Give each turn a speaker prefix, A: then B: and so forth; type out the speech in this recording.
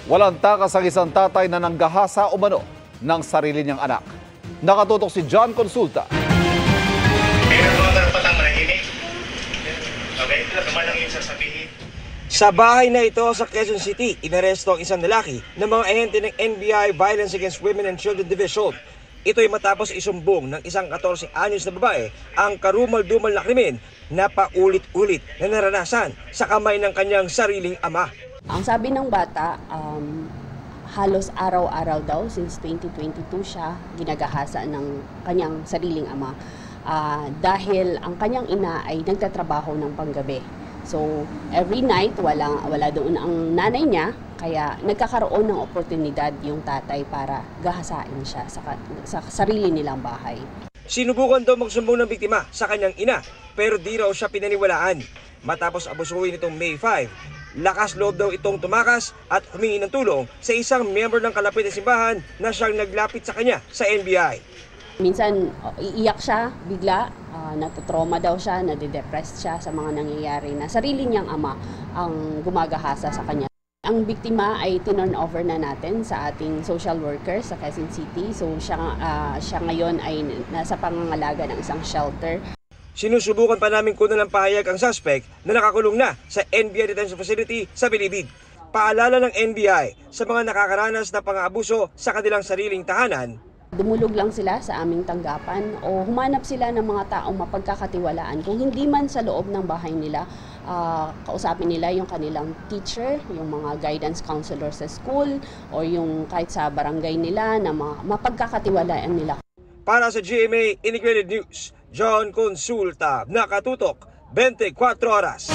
A: Walang takas ang isang tatay na nanggahasa umano ng sarili niyang anak. Nakatutok si John Consulta.
B: Sa bahay na ito sa Quezon City, inaresto ang isang lalaki ng mga ahente ng NBI Violence Against Women and Children Division. Ito ay matapos isumbong ng isang 14 anyos na babae ang karumal-dumal na krimen na paulit-ulit na naranasan sa kamay ng kanyang sariling ama.
C: Ang sabi ng bata, halos araw-araw daw since 2022 siya ginagahasa ng kanyang sariling ama dahil ang kanyang ina ay nagtatrabaho ng panggabi. So every night wala doon ang nanay niya, kaya nagkakaroon ng oportunidad yung tatay para gahasain siya sa sarili nilang bahay.
B: Sinubukan daw magsumbong ng biktima sa kanyang ina pero di raw siya pinaniwalaan. Matapos abusuhin itong May 5, lakas loob daw itong tumakas at humingi ng tulong sa isang miyembro ng kalapit na simbahan na siyang naglapit sa kanya sa NBI.
C: Minsan iiyak siya bigla, natotrauma daw siya, nade-depressed siya sa mga nangyayari na sarili niyang ama ang gumagahasa sa kanya. Ang biktima ay tinurn over na natin sa ating social worker sa Quezon City. So siya ngayon ay nasa pangangalaga ng isang shelter.
B: Sinusubukan pa namin kunan ng pahayag ang suspect na nakakulong na sa NBI Detention Facility sa Bilibid. Paalala ng NBI sa mga nakakaranas na pang-aabuso sa kanilang sariling tahanan.
C: Dumulog lang sila sa aming tanggapan o humanap sila ng mga taong mapagkakatiwalaan. Kung hindi man sa loob ng bahay nila, kausapin nila yung kanilang teacher, yung mga guidance counselor sa school, o yung kahit sa barangay nila na mapagkakatiwalaan nila.
B: Para sa GMA Integrated News, John Consulta, nakatutok 24 oras.